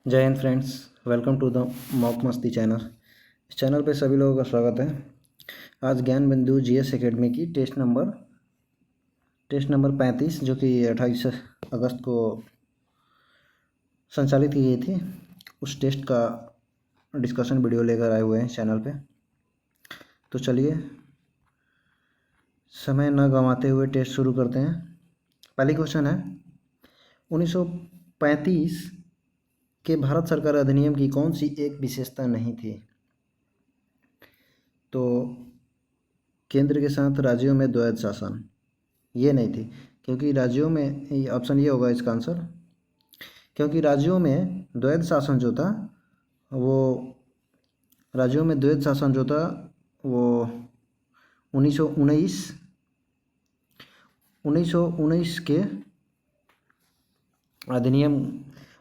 जय Hind friends. Welcome to the mock Masti channel. इस चैनल पे सभी लोगों का स्वागत है। आज ज्ञान बिंदु जीएस एकेडमी की टेस्ट नंबर 35 जो कि 28 अगस्त को संचालित की गई थी, उस टेस्ट का डिस्कशन वीडियो लेकर आए हुए हैं चैनल पे। तो चलिए समय न गंवाते हुए टेस्ट शुरू करते हैं। पहली क्वेश्चन है, 1935 के भारत सरकार अधिनियम की कौन सी एक विशेषता नहीं थी? तो केंद्र के साथ राज्यों में द्वैध शासन ये नहीं थी, क्योंकि राज्यों में ऑप्शन ये होगा इसका आंसर, क्योंकि राज्यों में द्वैध शासन जो था वो वो 1919 के अधिनियम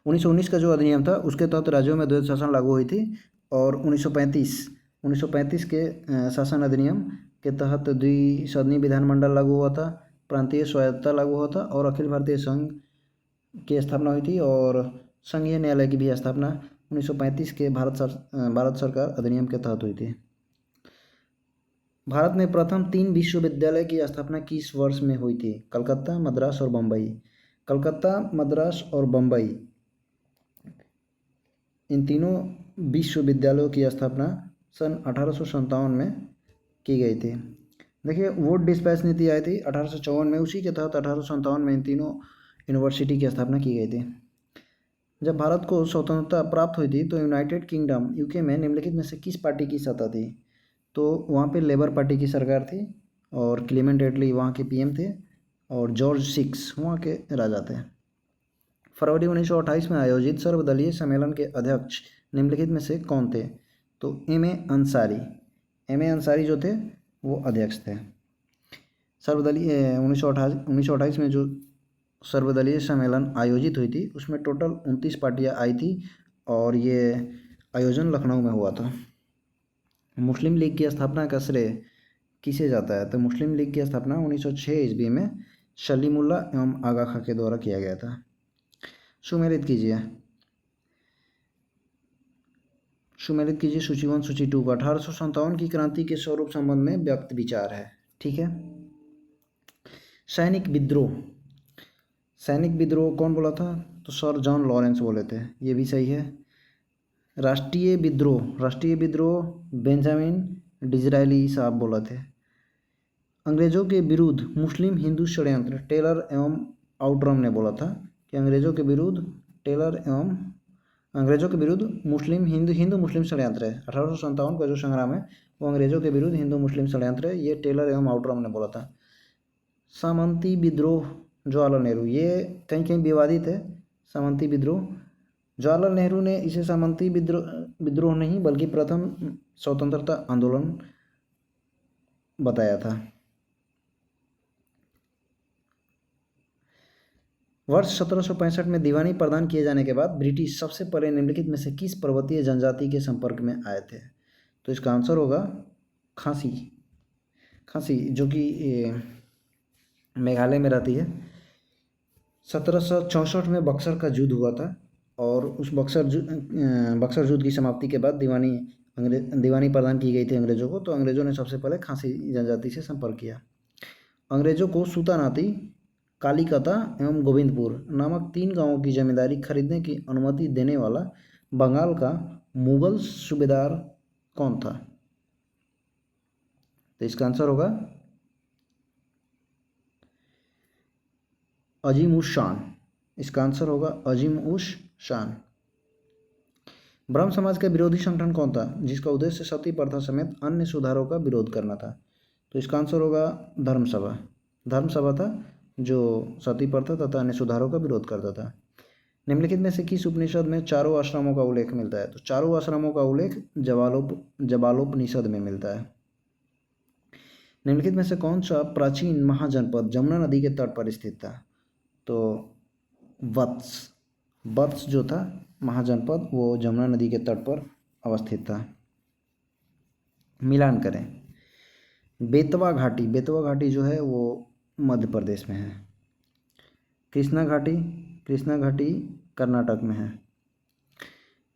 1919 का जो अधिनियम था उसके तहत राज्यों में द्वैध शासन लागू हुई थी। और 1935 के शासन अधिनियम के तहत द्विसदनीय विधानमंडल लागू हुआ था, प्रांतीय स्वायत्तता लागू हुआ था और अखिल भारतीय संघ की स्थापना हुई थी और संघीय न्यायालय की भी स्थापना 1935 के भारत सरकार अधिनियम के तहत हुई थी। भारत में प्रथम 3 विश्वविद्यालय की स्थापना किस वर्ष में हुई थी? कलकत्ता, मद्रास और बम्बई। कलकत्ता, मद्रास और बम्बई, इन तीनों विश्वविद्यालयों की स्थापना सन 1857 में की गई थी। देखिए, वोट डिस्पैच नीति आई थी 1854 में, उसी के तहत 1857 में इन तीनों यूनिवर्सिटी की स्थापना की गई थी। जब भारत को स्वतंत्रता प्राप्त हुई थी तो यूनाइटेड किंगडम यूके में निम्नलिखित में से किस पार्टी की सत्ता थी? तो वहाँ पे लेबर पार्टी की सरकार थी और क्लीमेंट एटली वहाँ के पीएम थे और जॉर्ज सिक्स वहाँ के राजा थे। फरवरी 1928 में आयोजित सर्वदलीय सम्मेलन के अध्यक्ष निम्नलिखित में से कौन थे? तो एम ए अंसारी जो थे वो अध्यक्ष थे। सर्वदलीय 1928 में जो सर्वदलीय सम्मेलन आयोजित हुई थी उसमें टोटल 29 पार्टियां आई थी और ये आयोजन लखनऊ में हुआ था। मुस्लिम लीग की स्थापना का श्रेय किसे जाता है? तो मुस्लिम लीग की स्थापना 1906 ईस्वी में सलीमुल्लाह एवं आगा खां के द्वारा किया गया था। सुमेलित कीजिए सूची 1 सूची 2 का 1857 की क्रांति के स्वरूप संबंध में व्यक्त विचार है। ठीक है। सैनिक विद्रोह कौन बोला था? तो सर जॉन लॉरेंस बोले थे, ये भी सही है। राष्ट्रीय विद्रोह बेंजामिन डिज़रायली साहब बोला थे। अंग्रेजों के विरुद्ध मुस्लिम हिंदू षड्यंत्र टेलर एवं आउटरम ने बोला था कि अंग्रेजों के विरुद्ध मुस्लिम हिंदू मुस्लिम षड्यंत्र है। 1857 का जो संग्राम है वो अंग्रेजों के विरुद्ध हिंदू मुस्लिम षड्यंत्र है, ये टेलर एवं आउटरम ने बोला था। सामंती विद्रोह जवाहरलाल नेहरू, ये कहीं कहीं विवादित है। सामंती विद्रोह जवाहरलाल नेहरू ने इसे सामंती विद्रोह नहीं बल्कि प्रथम स्वतंत्रता आंदोलन बताया था। वर्ष 1765 में दीवानी प्रदान किए जाने के बाद ब्रिटिश सबसे पहले निम्नलिखित में से किस पर्वतीय जनजाति के संपर्क में आए थे? तो इसका आंसर होगा खासी जो कि मेघालय में रहती है। 1764 में बक्सर का युद्ध हुआ था और उस बक्सर युद्ध की समाप्ति के बाद दीवानी प्रदान की गई थी अंग्रेजों को, तो अंग्रेजों ने सबसे पहले खासी जनजाति से संपर्क किया। अंग्रेजों को सूतानाती, कालीकता एवं गोविंदपुर नामक 3 गांवों की जमींदारी खरीदने की अनुमति देने वाला बंगाल का मुगल सूबेदार कौन था? तो इसका आंसर होगा अजीम उस शान। इसका आंसर होगा अजीम उस शान। ब्रह्म समाज का विरोधी संगठन कौन था जिसका उद्देश्य सती प्रथा समेत अन्य सुधारों का विरोध करना था? तो इसका आंसर होगा धर्मसभा था जो सती प्रथा तथा अन्य सुधारों का विरोध करता था। निम्नलिखित में से किस उपनिषद में चारों आश्रमों का उल्लेख मिलता है? तो चारों आश्रमों का उल्लेख जबालोपनिषद में मिलता है। निम्नलिखित में से कौन सा प्राचीन महाजनपद जमुना नदी के तट पर स्थित था? तो वत्स जो था महाजनपद वो जमुना नदी के तट पर अवस्थित था। मिलान करें। बेतवा घाटी जो है वो मध्य प्रदेश में है। कृष्णा घाटी कर्नाटक में है।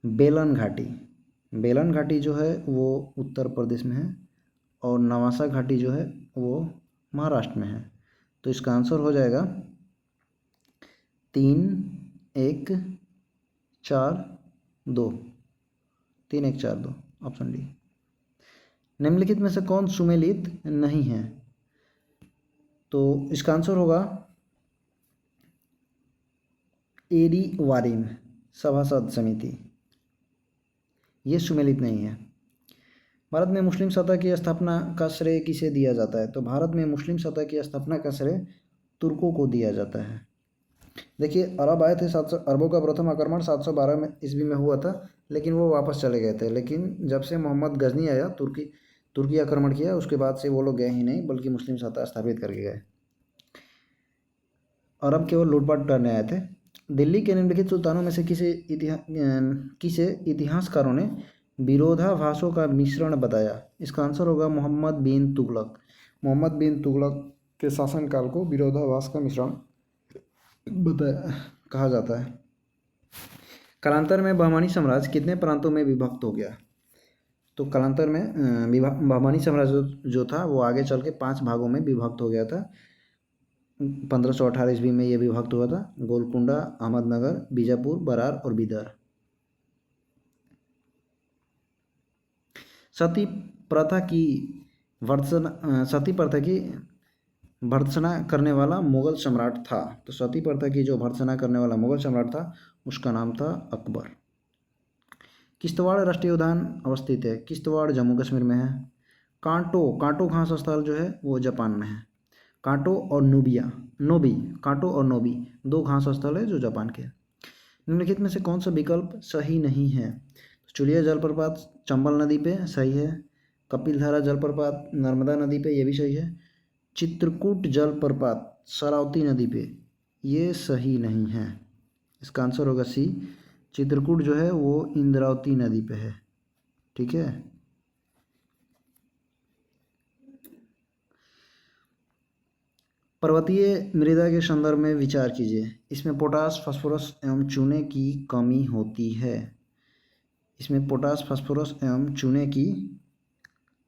बेलन घाटी, बेलन घाटी जो है वो उत्तर प्रदेश में है और नवासा घाटी जो है वो महाराष्ट्र में है। तो इसका आंसर हो जाएगा 3-1-4-2, 3-1-4-2, ऑप्शन डी। निम्नलिखित में से कौन सुमेलित नहीं है? तो इसका आंसर होगा एडी वारिम सभासद समिति, ये सुमेलित नहीं है। भारत में मुस्लिम सत्ता की स्थापना का श्रेय किसे दिया जाता है? तो भारत में मुस्लिम सत्ता की स्थापना का श्रेय तुर्कों को दिया जाता है। देखिए, अरब आए थे, 700 अरबों का प्रथम आक्रमण 712 में ईस्वी में हुआ था, लेकिन वो वापस चले गए थे। लेकिन जब से मोहम्मद गजनी आया, तुर्की आक्रमण किया, उसके बाद से वो लोग गए ही नहीं, बल्कि मुस्लिम सत्ता स्थापित करके गए। अरब केवल लूटपाट करने आए थे। दिल्ली के निम्नलिखित सुल्तानों में से किसे इतिहासकारों ने विरोधाभासों का मिश्रण बताया? इसका आंसर होगा मोहम्मद बिन तुगलक। मोहम्मद बिन तुगलक के शासनकाल को विरोधाभास का मिश्रण बताया कहा जाता है। कालांतर में बहमानी साम्राज्य कितने प्रांतों में विभक्त हो गया? तो कालांतर में बहमानी साम्राज्य जो था वो आगे चल के 5 भागों में विभक्त हो गया था। 1518 ईस्वी में ये विभक्त हुआ था। गोलकुंडा, अहमदनगर, बीजापुर, बरार और बीदर। सती प्रथा की भर्त्सना करने वाला मुगल सम्राट था। तो सती प्रथा की जो भर्त्सना करने वाला मुगल सम्राट था उसका नाम था अकबर। किश्तवाड़ राष्ट्रीय उद्यान अवस्थित है। किश्तवाड़ जम्मू कश्मीर में है। कांटो घास स्थल जो है वो जापान में है। कांटो और नोबी 2 घास स्थल है जो जापान के हैं। निम्नलिखित में से कौन सा विकल्प सही नहीं है? चुलिया जलप्रपात चंबल नदी पे सही है। कपिलधारा जलप्रपात नर्मदा नदी पे ये भी सही है। चित्रकूट जलप्रपात शरावती नदी पे ये सही नहीं है। इसका आंसर होगा सी। चित्रकूट जो है वो इंद्रावती नदी पे है। ठीक है। पर्वतीय मृदा के संदर्भ में विचार कीजिए। इसमें पोटास, फास्फोरस एवं चूने की कमी होती है। इसमें पोटास, फास्फोरस एवं चूने की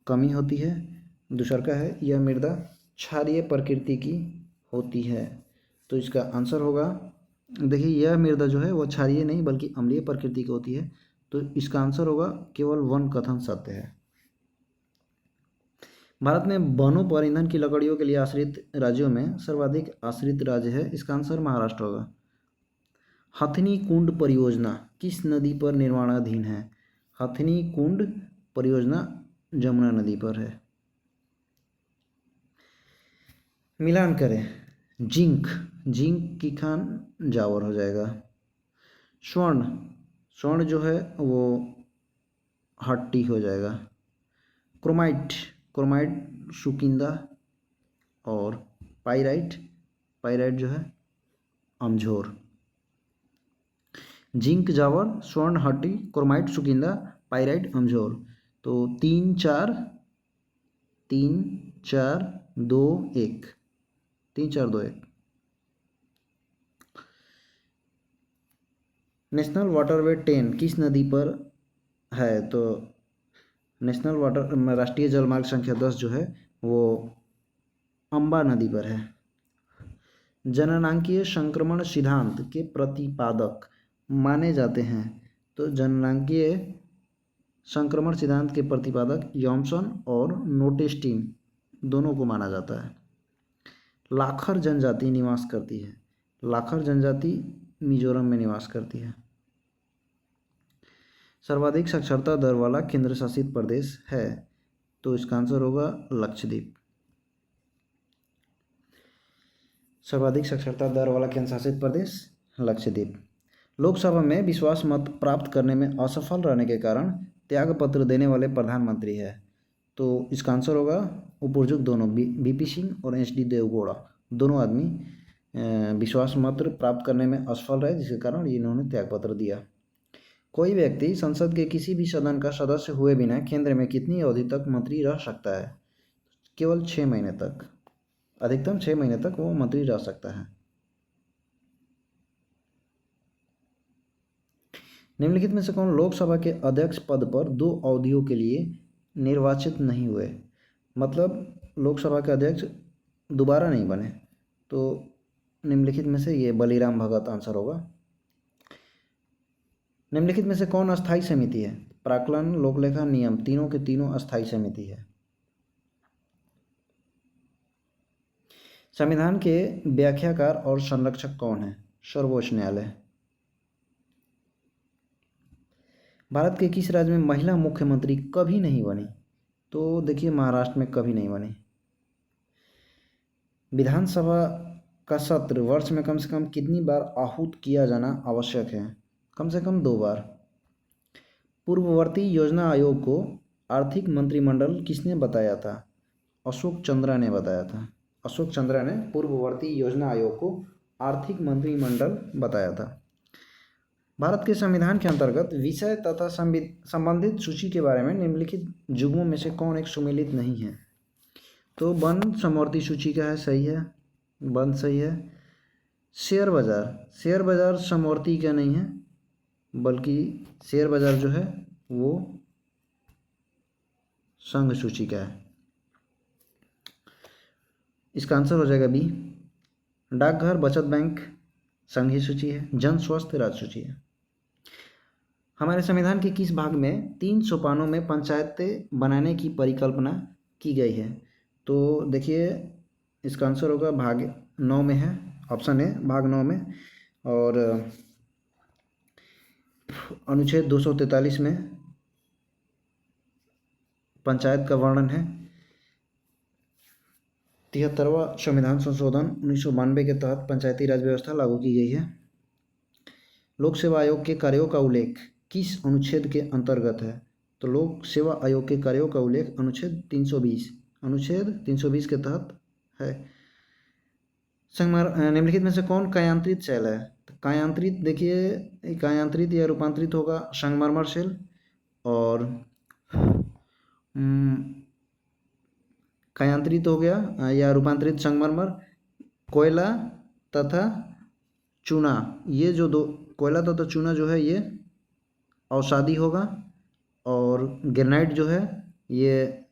कमी होती है। दूसरा का है यह मृदा क्षारीय प्रकृति की होती है। तो इसका आंसर होगा, देखिए यह मृदा जो है वो क्षारीय नहीं बल्कि अम्लीय प्रकृति की होती है। तो इसका आंसर होगा केवल 1 कथन सत्य है। भारत में वनों पर ईंधन की लकड़ियों के लिए आश्रित राज्यों में सर्वाधिक आश्रित राज्य है। इसका आंसर महाराष्ट्र होगा। हथनी कुंड परियोजना किस नदी पर निर्माणाधीन है? हथनी कुंड परियोजना जमुना नदी पर है। मिलान करें। जिंक की खान जावर हो जाएगा। स्वर्ण जो है वो हट्टी हो जाएगा। क्रोमाइट सुकिंदा और पाइराइट जो है अमझोर। जिंक जावर, स्वर्ण हट्टी, क्रोमाइट सुकिंदा, पाइराइट अमझोर। तो 3-4-2-1 3-4-2-1। नेशनल वाटरवे 10 किस नदी पर है? तो राष्ट्रीय जलमार्ग संख्या 10 जो है वो अंबा नदी पर है। जननांकीय संक्रमण सिद्धांत के प्रतिपादक माने जाते हैं। तो जननांकीय संक्रमण सिद्धांत के प्रतिपादक यॉम्सन और नोटेस्टिन दोनों को माना जाता है। लाखर जनजाति निवास करती है। लाखर जनजाति मिजोरम में निवास करती है। सर्वाधिक साक्षरता दर वाला केंद्र शासित प्रदेश है। तो इसका आंसर होगा लक्षद्वीप। सर्वाधिक साक्षरता दर वाला केंद्र शासित प्रदेश लक्षद्वीप। लोकसभा में विश्वास मत प्राप्त करने में असफल रहने के कारण त्यागपत्र देने वाले प्रधानमंत्री है। तो इसका आंसर होगा उपयुक्त दोनों, बीपी सिंह और एचडी देवगौड़ा दोनों आदमी विश्वास मत प्राप्त करने में असफल रहे, जिसके कारण इन्होंने त्यागपत्र दिया। कोई व्यक्ति संसद के किसी भी सदन का सदस्य हुए बिना केंद्र में कितनी अवधि तक मंत्री रह सकता है? केवल 6 महीने तक। अधिकतम 6 महीने तक वो मंत्री रह सकता है। निम्नलिखित में से कौन लोकसभा के अध्यक्ष पद पर 2 अवधियों के लिए निर्वाचित नहीं हुए? मतलब लोकसभा के अध्यक्ष दोबारा नहीं बने। तो निम्नलिखित में से ये बलिराम भगत आंसर होगा। निम्नलिखित में से कौन अस्थायी समिति है? प्राक्कलन, लोकलेखा, नियम, तीनों के तीनों अस्थायी समिति है। संविधान के व्याख्याकार और संरक्षक कौन है? सर्वोच्च न्यायालय। भारत के किस राज्य में महिला मुख्यमंत्री कभी नहीं बनी? तो देखिए महाराष्ट्र में कभी नहीं बनी। विधानसभा का सत्र वर्ष में कम से कम कितनी बार आहूत किया जाना आवश्यक है? कम से कम 2 बार। पूर्ववर्ती योजना आयोग को आर्थिक मंत्रिमंडल किसने बताया था? अशोक चंद्रा ने बताया था। अशोक चंद्रा ने पूर्ववर्ती योजना आयोग को आर्थिक मंत्रिमंडल बताया था। भारत के संविधान के अंतर्गत विषय तथा संबंधित सूची के बारे में निम्नलिखित युग्मों में से कौन एक सुमेलित नहीं है? तो वन समवर्ती सूची का है, सही है, वन सही है। शेयर बाजार समवर्ती का नहीं है, बल्कि शेयर बाजार जो है वो संघ सूची का है। इसका आंसर हो जाएगा बी। डाकघर, बचत बैंक संघीय सूची है। जन स्वास्थ्य राज्य सूची है। हमारे संविधान के किस भाग में 3 सोपानों में पंचायतें बनाने की परिकल्पना की गई है? तो देखिए इसका आंसर होगा भाग 9 में है, ऑप्शन है भाग 9 में। और अनुच्छेद 243 में पंचायत का वर्णन है। 73वां संविधान संशोधन 1992 के तहत पंचायती राज व्यवस्था लागू की गई है। लोक सेवा आयोग के कार्यों का उल्लेख किस अनुच्छेद के अंतर्गत है? तो लोक सेवा आयोग के कार्यों का उल्लेख अनुच्छेद 320 के तहत है। निम्नलिखित में से कौन कायांतरित शैल है? तो कायांतरित देखिए कायांतरित या रूपांतरित होगा संगमरमर शैल। और कायांतरित हो गया या रूपांतरित संगमरमर। कोयला तथा चूना, ये जो दो कोयला तथा चूना जो है ये अवसादी होगा। और ग्रेनाइट जो है ये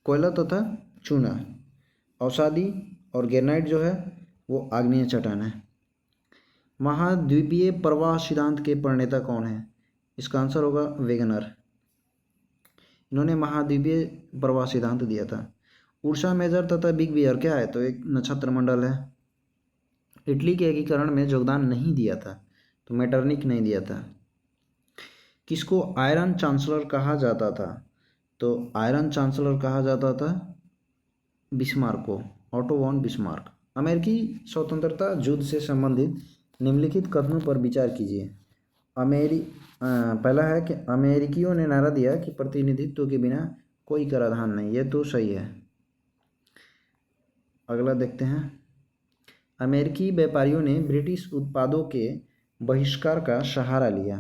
कोयला तथा चूना अवसादी और ग्रेनाइट जो है वो आग्नेय चट्टान है। महाद्वीपीय प्रवाह सिद्धांत के प्रणेता कौन है? इसका आंसर होगा वेगनर। इन्होंने महाद्वीपीय प्रवाह सिद्धांत दिया था। उर्सा मेजर तथा बिग बियर क्या है? तो एक नक्षत्र मंडल है। इटली के एकीकरण में योगदान नहीं दिया था, तो मेटरनिक नहीं दिया था। किसको आयरन चांसलर कहा जाता था? तो आयरन चांसलर कहा जाता था बिस्मार्क को, ऑटो वॉन बिस्मार्क। अमेरिकी स्वतंत्रता युद्ध से संबंधित निम्नलिखित कथनों पर विचार कीजिए। पहला है कि अमेरिकियों ने नारा दिया कि प्रतिनिधित्व के बिना कोई कराधान नहीं, ये तो सही है। अगला देखते हैं। अमेरिकी व्यापारियों ने ब्रिटिश उत्पादों के बहिष्कार का सहारा लिया,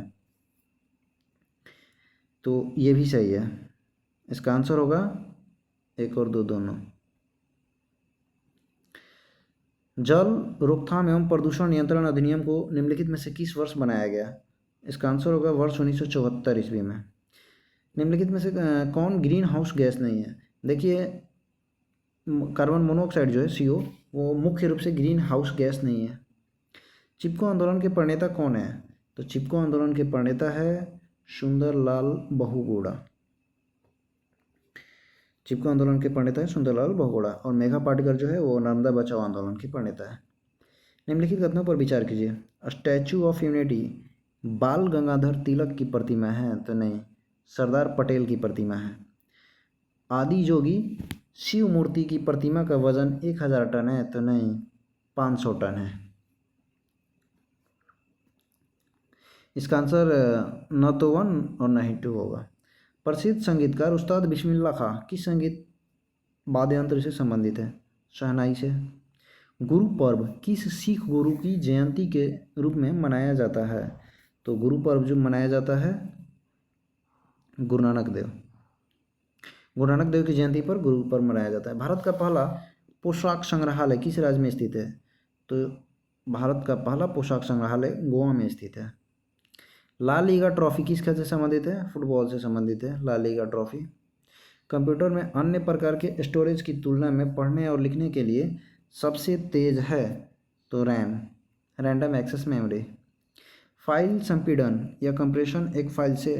तो ये भी सही है। इसका आंसर होगा 1 और 2 दोनों। जल रोकथाम एवं प्रदूषण नियंत्रण अधिनियम को निम्नलिखित में से किस वर्ष बनाया गया? इसका आंसर होगा वर्ष 1974 ईस्वी में। निम्नलिखित में से कौन ग्रीन हाउस गैस नहीं है? देखिए कार्बन मोनोऑक्साइड जो है CO वो मुख्य रूप से ग्रीन हाउस गैस नहीं है। चिपको आंदोलन के प्रणेता कौन है? तो चिपको आंदोलन के प्रणेता है सुंदरलाल बहुगुणा। चिपको आंदोलन के प्रणेता है सुंदरलाल बहुगुणा। और मेघा पाटकर जो है वो नर्मदा बचाओ आंदोलन की प्रणेता है। निम्नलिखित कथनों पर विचार कीजिए। स्टैचू ऑफ यूनिटी बाल गंगाधर तिलक की प्रतिमा है? तो नहीं, सरदार पटेल की प्रतिमा है। आदि जोगी शिव मूर्ति की प्रतिमा का वजन 1000 टन है? तो नहीं, 500 टन है। इसका आंसर न तो 1 और न ही 2 होगा। प्रसिद्ध संगीतकार उस्ताद बिस्मिल्लाह खां किस संगीत वाद्य यंत्र से संबंधित है? शहनाई से। गुरु पर्व किस सिख गुरु की जयंती के रूप में मनाया जाता है? तो गुरु पर्व जो मनाया जाता है गुरु नानक देव की जयंती पर गुरु पर्व मनाया जाता है। भारत का पहला पोशाक संग्रहालय किस राज्य में स्थित है? तो भारत का पहला पोशाक संग्रहालय गोवा में स्थित है। ला लीगा ट्रॉफी किसके से संबंधित है? फुटबॉल से संबंधित है ला लीगा ट्रॉफी। कंप्यूटर में अन्य प्रकार के स्टोरेज की तुलना में पढ़ने और लिखने के लिए सबसे तेज है तो RAM, random access memory. File संपीड़न या कंप्रेशन एक फाइल से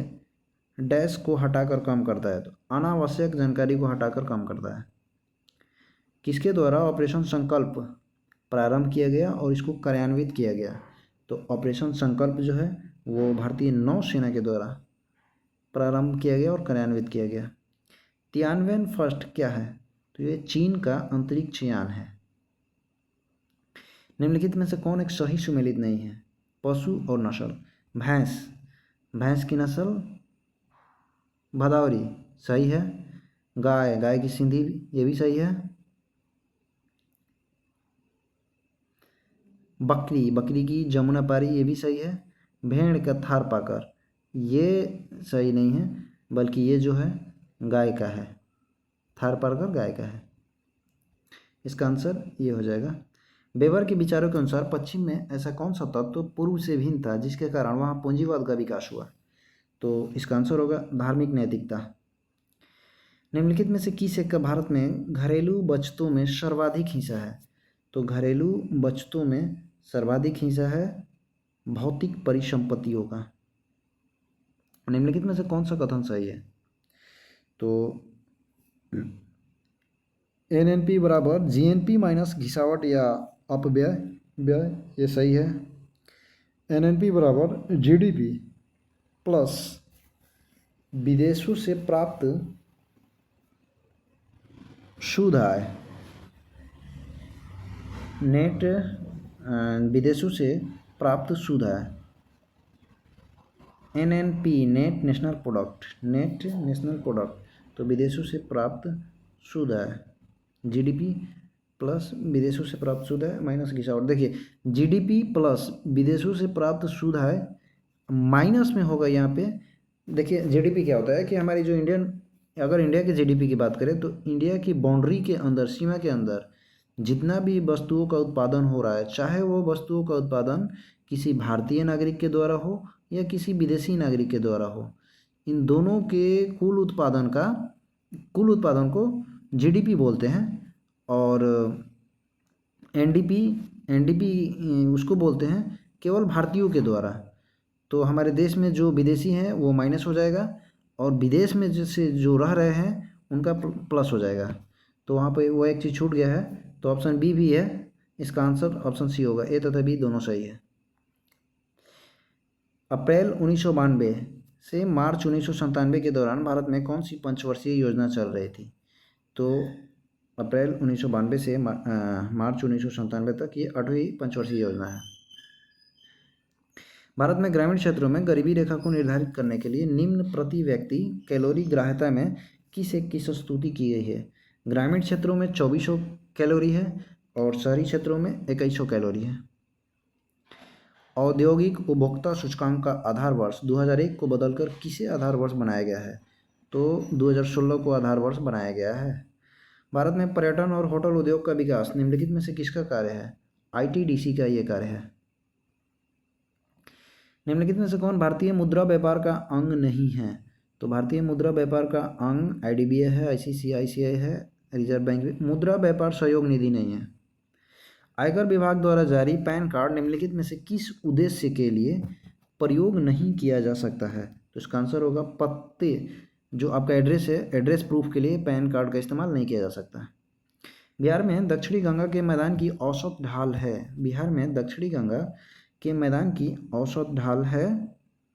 डैश को हटाकर कम करता है तो अनावश्यक जानकारी को हटाकर कम करता है। किसके द्वारा ऑपरेशन संकल्प प्रारंभ किया गया और इसको कार्यान्वित किया गया? तो ऑपरेशन संकल्प जो है वो भारतीय नौसेना के द्वारा प्रारंभ किया गया और कार्यान्वित किया गया। तियानवेन फर्स्ट क्या है? तो ये चीन का अंतरिक्ष यान है। निम्नलिखित में से कौन एक सही सुमेलित नहीं है? पशु और नस्ल। भैंस, भैंस की नस्ल भदावरी सही है। गाय, गाय की सिंधी ये भी सही है। बकरी, बकरी की जमुनापारी ये भी सही है। भेड़ का थारपाकर ये सही नहीं है, बल्कि ये जो है गाय का है, थारपाकर गाय का है। इसका आंसर ये हो जाएगा। वेबर के विचारों के अनुसार पश्चिम में ऐसा कौन सा तत्व पूर्व से भिन्न था जिसके कारण वहाँ पूंजीवाद का विकास हुआ? तो इसका आंसर होगा धार्मिक नैतिकता। निम्नलिखित में से किस एक का भारत में घरेलू बचतों में सर्वाधिक हिस्सा है? तो घरेलू बचतों में सर्वाधिक हिस्सा है भौतिक परिसंपत्तियों का। निम्नलिखित में से कौन सा कथन सही है? तो एनएनपी बराबर जीएनपी माइनस घिसावट या अपव्यय व्यय ये सही है। एनएनपी बराबर जीडीपी प्लस विदेशों से प्राप्त शुद्ध आय, नेट विदेशों से प्राप्त शुद्ध आय। NNP net national product, net national product तो विदेशों से प्राप्त शुद्ध आय। जीडीपी प्लस विदेशों से प्राप्त शुद्ध आय माइनस घिसावट। देखिए जीडीपी प्लस विदेशों से प्राप्त शुद्ध आय माइनस में होगा यहाँ पे। देखिए जीडीपी क्या होता है कि हमारी जो अगर इंडिया के जीडीपी की बात करें तो इंडिया की बाउंड्री के अंदर, सीमा के अंदर जितना भी वस्तुओं का उत्पादन हो रहा है, चाहे वो वस्तुओं का उत्पादन किसी भारतीय नागरिक के द्वारा हो या किसी विदेशी नागरिक के द्वारा हो, इन दोनों के कुल उत्पादन को जीडीपी बोलते हैं। और एनडीपी उसको बोलते हैं केवल भारतीयों के द्वारा। तो हमारे देश में जो विदेशी हैं वो माइनस हो जाएगा और विदेश में जैसे जो रह रहे हैं उनका प्लस हो जाएगा। तो वहाँ पे वो एक चीज़ छूट गया है, तो ऑप्शन बी भी है। इसका आंसर ऑप्शन सी होगा। ए तथा बी दोनों सही है। अप्रैल 1992 से मार्च 1997 के दौरान भारत में कौन सी पंचवर्षीय योजना चल रही थी? तो अप्रैल 1992 से मार्च 1997 तक ये 8वीं पंचवर्षीय योजना है। भारत में ग्रामीण क्षेत्रों में गरीबी रेखा को निर्धारित करने के लिए निम्न प्रति व्यक्ति कैलोरी ग्राह्यता में किस एक की स्तुति की गई है? ग्रामीण क्षेत्रों में 2400 कैलोरी है और शहरी क्षेत्रों में 2100 कैलोरी है। औद्योगिक उपभोक्ता सूचकांक का आधार वर्ष 2001 को बदलकर किसे आधार वर्ष बनाया गया है? तो 2016 को आधार वर्ष बनाया गया है। भारत में पर्यटन और होटल उद्योग का विकास निम्नलिखित में से किसका कार्य है? आईटीडीसी का ये कार्य है। निम्नलिखित में से कौन भारतीय मुद्रा व्यापार का अंग नहीं है? तो भारतीय मुद्रा व्यापार का अंग आईडीबीआई है, आईसीआईसीआई है, रिजर्व बैंक। मुद्रा व्यापार सहयोग निधि नहीं है। आयकर विभाग द्वारा जारी पैन कार्ड निम्नलिखित में से किस उद्देश्य के लिए प्रयोग नहीं किया जा सकता है? तो इसका आंसर होगा पते, जो आपका एड्रेस है, एड्रेस प्रूफ के लिए पैन कार्ड का इस्तेमाल नहीं किया जा सकता है। बिहार में दक्षिणी गंगा के मैदान की औसत ढाल है। बिहार में दक्षिणी गंगा के मैदान की औसत ढाल है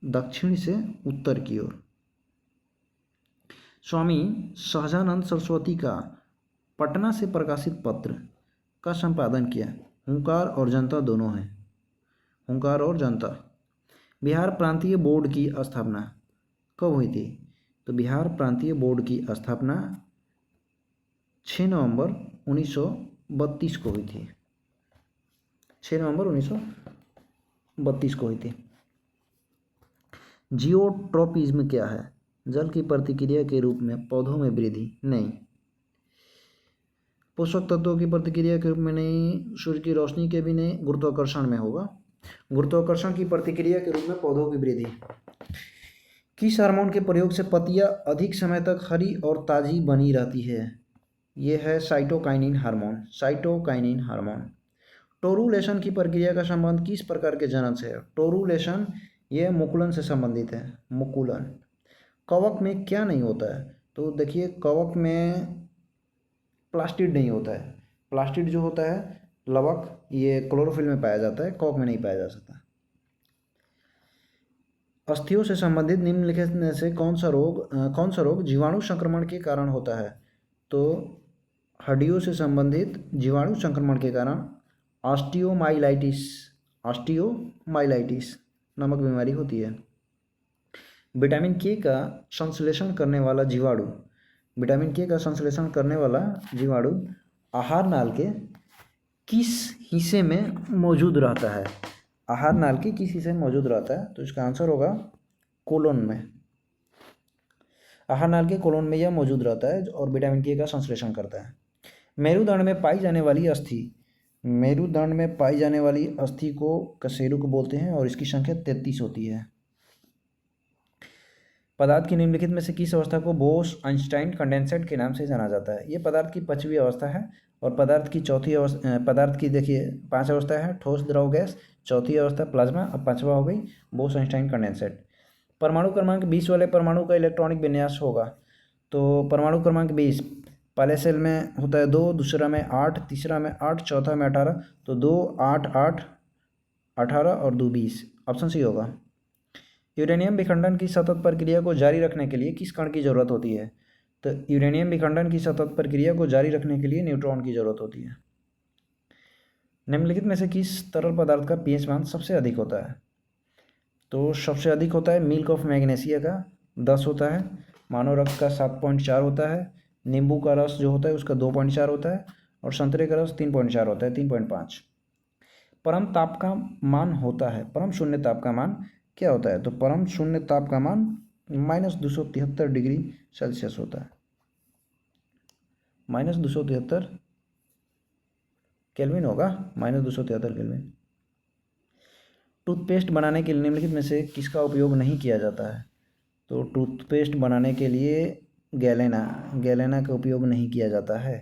दक्षिण से उत्तर की ओर। स्वामी सहजानंद सरस्वती का पटना से प्रकाशित पत्र का संपादन किया। हुंकार और जनता दोनों हैं, हुंकार और जनता। बिहार प्रांतीय बोर्ड की स्थापना कब हुई थी? तो बिहार प्रांतीय बोर्ड की स्थापना 6 नवंबर 1932 को हुई थी। 6 नवंबर 1932 को हुई थी। जियोट्रोपिज्म क्या है? जल की प्रतिक्रिया के रूप में पौधों में वृद्धि नहीं। पोषक तत्वों की प्रतिक्रिया के रूप में नहीं, सूर्य की रोशनी के भी नहीं, गुरुत्वाकर्षण में होगा। गुरुत्वाकर्षण की प्रतिक्रिया के रूप में पौधों की वृद्धि। किस हार्मोन के प्रयोग से पत्तियां अधिक समय तक हरी और ताजी बनी रहती है? ये है साइटोकाइनिन हार्मोन। Cytokinin hormone. टोरुलेशन की प्रक्रिया का संबंध किस प्रकार के जनन से है? टोरुलेशन ये मुकुलन से संबंधित है। मुकुलन। कवक में क्या नहीं होता है? तो देखिए, कवक में प्लास्टिड नहीं होता है। प्लास्टिड जो होता है लवक, ये क्लोरोफिल में पाया जाता है, कवक में नहीं पाया जा सकता। अस्थियों से संबंधित निम्नलिखित में से कौन सा रोग जीवाणु संक्रमण के कारण होता है? तो हड्डियों से संबंधित जीवाणु संक्रमण के कारण ऑस्टियोमाइलाइटिस, ऑस्टियोमाइलाइटिस नामक बीमारी होती है। विटामिन के का संश्लेषण करने वाला जीवाणु, विटामिन के का संश्लेषण करने वाला जीवाणु आहार नाल के किस हिस्से में मौजूद रहता है? आहार नाल के किस हिस्से में मौजूद रहता है? तो इसका आंसर होगा कोलोन में। आहार नाल के कोलोन में यह मौजूद रहता है और विटामिन के का संश्लेषण करता है। मेरुदंड में पाई जाने वाली अस्थि, मेरुदंड में पाई जाने वाली अस्थि को कशेरुक बोलते हैं और इसकी संख्या 33 होती है। पदार्थ की निम्नलिखित में से किस अवस्था को बोस आइंस्टाइन कंडेंसेट के नाम से जाना जाता है? ये पदार्थ की 5वीं अवस्था है और पदार्थ की चौथी अवस्था, पदार्थ की देखिए 5 अवस्था है, ठोस, द्रव, गैस, चौथी अवस्था प्लाज्मा, अब 5वां हो गई बोस आइंस्टाइन कंडेंसेट। परमाणु क्रमांक 20 वाले परमाणु का इलेक्ट्रॉनिक विन्यास होगा। तो परमाणु क्रमांक 20 पहले सेल में होता है 2, दूसरा में 8, तीसरा में 8, चौथा में 18, तो 2, 8, 8, 18 और 2, 20। ऑप्शन सी होगा। यूरेनियम विखंडन की सतत प्रक्रिया को जारी रखने के लिए किस कण की जरूरत होती है? तो यूरेनियम विखंडन की सतत प्रक्रिया को जारी रखने के लिए न्यूट्रॉन की जरूरत होती है। निम्नलिखित में से किस तरल पदार्थ का पीएच मान सबसे अधिक होता है? तो सबसे अधिक होता है मिल्क ऑफ मैग्नीशिया का 10 होता है, मानव रक्त का 7.4 होता है, नींबू का रस जो होता है उसका 2.4 होता है और संतरे का रस 3.4 होता है, 3.5। परम ताप का मान होता है, परम शून्य ताप का मान क्या होता है? तो परम शून्य ताप का मान -273 डिग्री सेल्सियस होता है, -273 केल्विन होगा, -273 केल्विन। टूथपेस्ट बनाने के लिए निम्नलिखित में से किसका उपयोग नहीं किया जाता है? तो टूथपेस्ट बनाने के लिए गैलेना का उपयोग नहीं किया जाता है।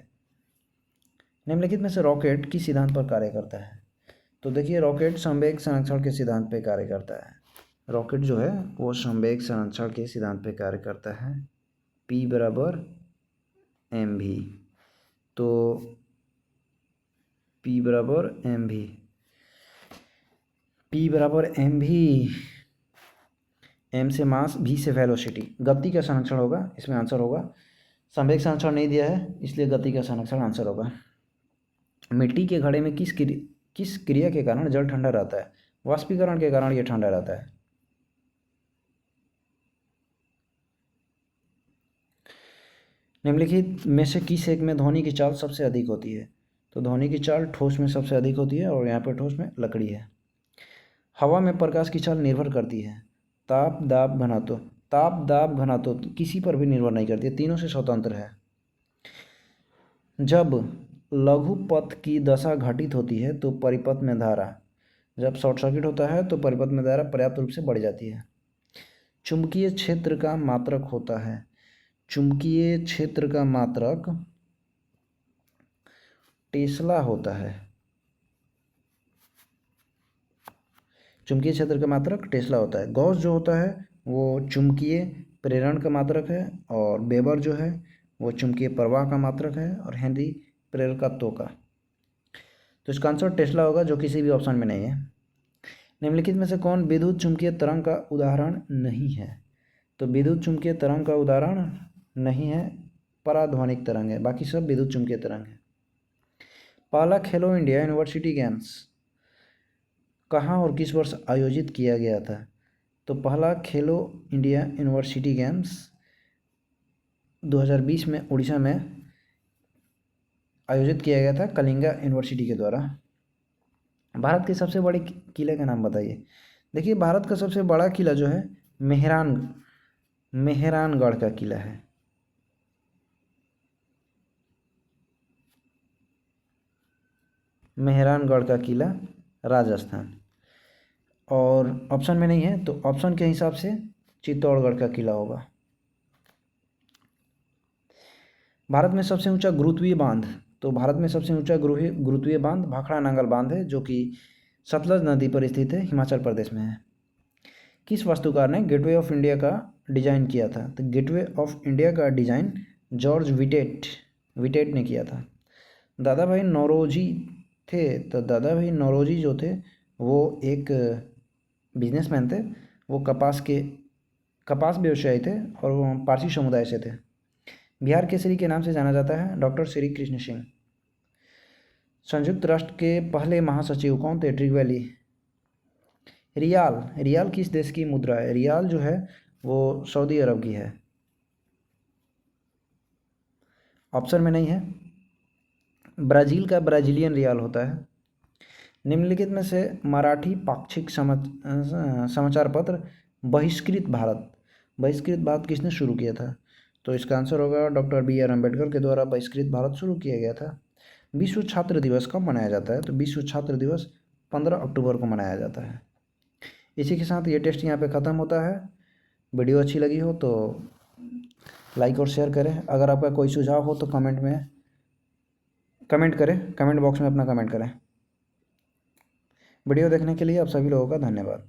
निम्नलिखित में से रॉकेट किस सिद्धांत पर कार्य करता है? तो देखिए, रॉकेट संवेग संरक्षण के सिद्धांत पर कार्य करता है। रॉकेट जो है वो संवेग संरक्षण के सिद्धांत पर कार्य करता है। P = mv, तो P = mv, P = mv, m से मास, v से वेलोसिटी। गति का संरक्षण होगा, इसमें आंसर होगा। संवेग संरक्षण नहीं दिया है इसलिए गति का संरक्षण आंसर होगा। मिट्टी के घड़े में किस क्रिया के कारण जल ठंडा रहता है? वाष्पीकरण के कारण यह ठंडा रहता है। निम्नलिखित में से किस एक में ध्वनि की चाल सबसे अधिक होती है? तो ध्वनि की चाल ठोस में सबसे अधिक होती है और यहाँ पर ठोस में लकड़ी है। हवा में प्रकाश की चाल निर्भर करती है ताप, दाब, घनत्व। ताप, दाब, घनत्व किसी पर भी निर्भर नहीं करती है, तीनों से स्वतंत्र है। जब लघु पथ की दशा घटित होती है तो परिपथ में धारा, जब शॉर्ट सर्किट होता है तो परिपथ में धारा पर्याप्त रूप से बढ़ जाती है। चुंबकीय क्षेत्र का मात्रक होता है, चुंबकीय क्षेत्र का मात्रक टेस्ला होता है। चुंबकीय क्षेत्र का मात्रक टेस्ला होता है। गॉस जो होता है वो चुंबकीय प्रेरण का मात्रक है और वेबर जो है वो चुंबकीय प्रवाह का मात्रक है और हेनरी प्रेरकत्व का। तो इसका आंसर टेस्ला होगा जो किसी भी ऑप्शन में नहीं है। निम्नलिखित में से कौन विद्युत चुंबकीय तरंग का उदाहरण नहीं है? तो विद्युत चुंबकीय तरंग का उदाहरण नहीं है, पराध्वनिक तरंग है, बाकी सब विद्युत चुंबकीय तरंग है। पहला खेलो इंडिया यूनिवर्सिटी गेम्स कहाँ और किस वर्ष आयोजित किया गया था? तो पहला खेलो इंडिया यूनिवर्सिटी गेम्स 2020 में उड़ीसा में आयोजित किया गया था कलिंगा यूनिवर्सिटी के द्वारा। भारत के सबसे बड़े किले का नाम बताइए। देखिए, भारत का सबसे बड़ा किला जो है मेहरानगढ़ का किला है। मेहरानगढ़ का किला राजस्थान। और ऑप्शन में नहीं है तो ऑप्शन के हिसाब से चित्तौड़गढ़ का किला होगा। भारत में सबसे ऊंचा गुरुत्वीय बांध, तो भारत में सबसे ऊंचा गुरुत्वीय बांध भाखड़ा नांगल बांध है, जो कि सतलज नदी पर स्थित है, हिमाचल प्रदेश में है। किस वास्तुकार ने गेटवे ऑफ इंडिया का डिजाइन किया था? तो गेटवे ऑफ इंडिया का डिजाइन जॉर्ज विटेट ने किया था। दादा भाई नौरोजी थे, तो दादा भाई नौरोजी जो थे वो एक बिजनेसमैन थे। वो कपास व्यवसायी थे और वो पारसी समुदाय से थे। बिहार केसरी के नाम से जाना जाता है डॉक्टर श्री कृष्ण सिंह। संयुक्त राष्ट्र के पहले महासचिव कौन थे? ट्रिगवैली। रियाल किस देश की मुद्रा है? रियाल जो है वो सऊदी अरब की है। ऑप्शन में नहीं है। ब्राज़ील का ब्राज़ीलियन रियाल होता है। निम्नलिखित में से मराठी पाक्षिक समाचार पत्र बहिष्कृत भारत किसने शुरू किया था? तो इसका आंसर होगा डॉक्टर बी आर अम्बेडकर के द्वारा बहिष्कृत भारत शुरू किया गया था। विश्व छात्र दिवस कब मनाया जाता है? तो विश्व छात्र दिवस 15 अक्टूबर को मनाया जाता है। इसी के साथ ये टेस्ट यहाँ पे ख़त्म होता है। वीडियो अच्छी लगी हो तो लाइक और शेयर करें। अगर आपका कोई सुझाव हो तो कमेंट करें, कमेंट बॉक्स में अपना कमेंट करें। वीडियो देखने के लिए आप सभी लोगों का धन्यवाद।